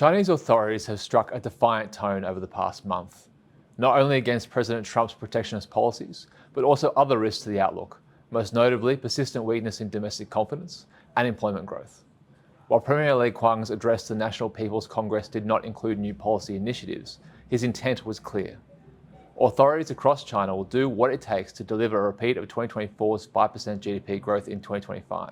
Chinese authorities have struck a defiant tone over the past month, not only against President Trump's protectionist policies, but also other risks to the outlook, most notably persistent weakness in domestic confidence and employment growth. While Premier Li Qiang's address to the National People's Congress did not include new policy initiatives, his intent was clear. Authorities across China will do what it takes to deliver a repeat of 2024's 5% GDP growth in 2025,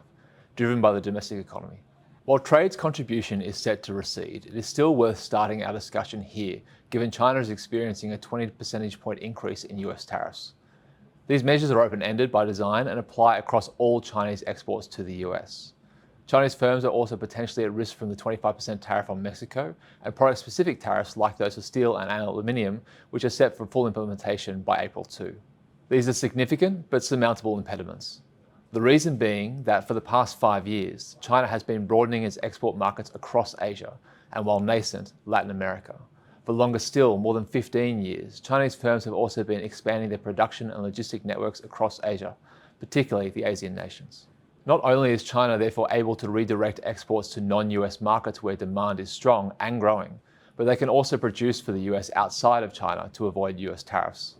driven by the domestic economy. While trade's contribution is set to recede, it is still worth starting our discussion here, given China is experiencing a 20 percentage point increase in US tariffs. These measures are open-ended by design and apply across all Chinese exports to the US. Chinese firms are also potentially at risk from the 25% tariff on Mexico and product-specific tariffs like those for steel and aluminium, which are set for full implementation by April 2. These are significant but surmountable impediments. The reason being that for the past 5 years, China has been broadening its export markets across Asia and, while nascent, Latin America. For longer still, more than 15 years, Chinese firms have also been expanding their production and logistic networks across Asia, particularly the ASEAN nations. Not only is China therefore able to redirect exports to non-US markets where demand is strong and growing, but they can also produce for the US outside of China to avoid US tariffs.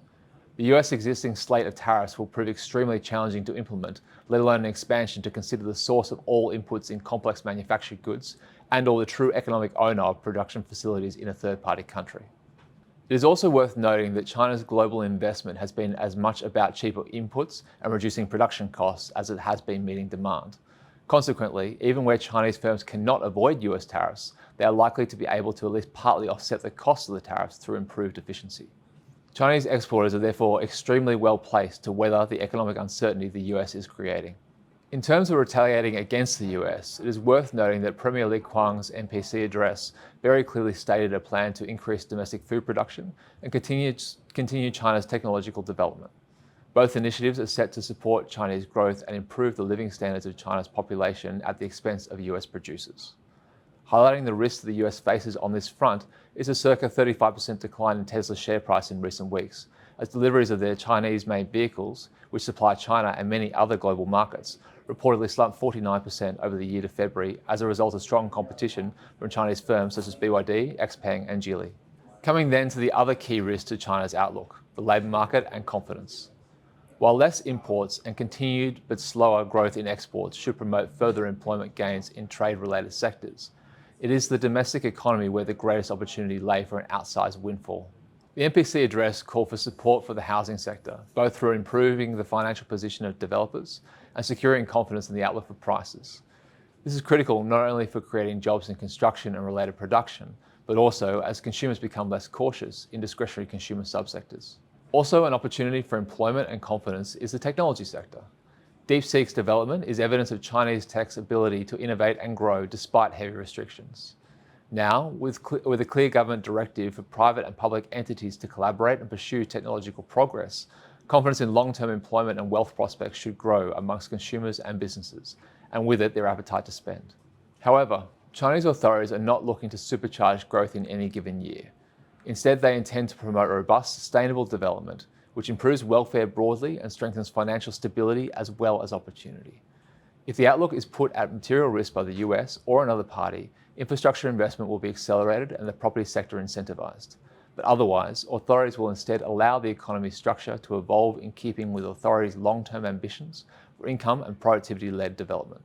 The US existing slate of tariffs will prove extremely challenging to implement, let alone an expansion to consider the source of all inputs in complex manufactured goods and/or the true economic owner of production facilities in a third-party country. It is also worth noting that China's global investment has been as much about cheaper inputs and reducing production costs as it has been meeting demand. Consequently, even where Chinese firms cannot avoid US tariffs, they are likely to be able to at least partly offset the cost of the tariffs through improved efficiency. Chinese exporters are therefore extremely well placed to weather the economic uncertainty the US is creating. In terms of retaliating against the US, it is worth noting that Premier Li Qiang's NPC address very clearly stated a plan to increase domestic food production and continue China's technological development. Both initiatives are set to support Chinese growth and improve the living standards of China's population at the expense of US producers. Highlighting the risks the US faces on this front is a circa 35% decline in Tesla's share price in recent weeks, as deliveries of their Chinese-made vehicles, which supply China and many other global markets, reportedly slumped 49% over the year to February as a result of strong competition from Chinese firms such as BYD, XPeng and Geely. Coming then to the other key risks to China's outlook, the labour market and confidence. While less imports and continued but slower growth in exports should promote further employment gains in trade-related sectors, it is the domestic economy where the greatest opportunity lay for an outsized windfall. The NPC address called for support for the housing sector, both through improving the financial position of developers and securing confidence in the outlook for prices. This is critical not only for creating jobs in construction and related production, but also as consumers become less cautious in discretionary consumer subsectors. Also, an opportunity for employment and confidence is the technology sector. DeepSeek's development is evidence of Chinese tech's ability to innovate and grow despite heavy restrictions. Now, with a clear government directive for private and public entities to collaborate and pursue technological progress, confidence in long-term employment and wealth prospects should grow amongst consumers and businesses, and with it, their appetite to spend. However, Chinese authorities are not looking to supercharge growth in any given year. Instead, they intend to promote robust, sustainable development, which improves welfare broadly and strengthens financial stability as well as opportunity. If the outlook is put at material risk by the US or another party, infrastructure investment will be accelerated and the property sector incentivized. But otherwise, authorities will instead allow the economy's structure to evolve in keeping with authorities' long-term ambitions for income and productivity-led development.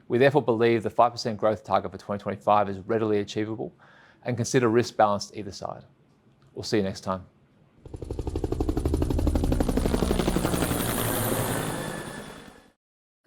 We therefore believe the 5% growth target for 2025 is readily achievable and consider risk balanced either side. We'll see you next time.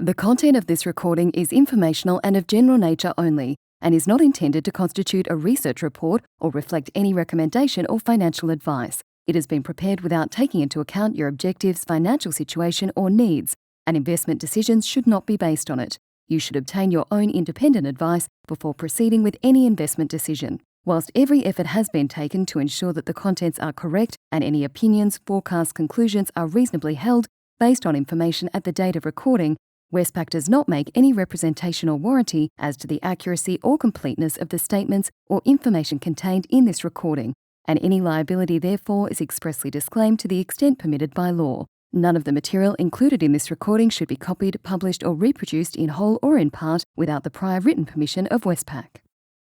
The content of this recording is informational and of general nature only, and is not intended to constitute a research report or reflect any recommendation or financial advice. It has been prepared without taking into account your objectives, financial situation, or needs, and investment decisions should not be based on it. You should obtain your own independent advice before proceeding with any investment decision. Whilst every effort has been taken to ensure that the contents are correct and any opinions, forecasts, conclusions are reasonably held based on information at the date of recording, Westpac does not make any representation or warranty as to the accuracy or completeness of the statements or information contained in this recording, and any liability therefore is expressly disclaimed to the extent permitted by law. None of the material included in this recording should be copied, published or reproduced in whole or in part without the prior written permission of Westpac.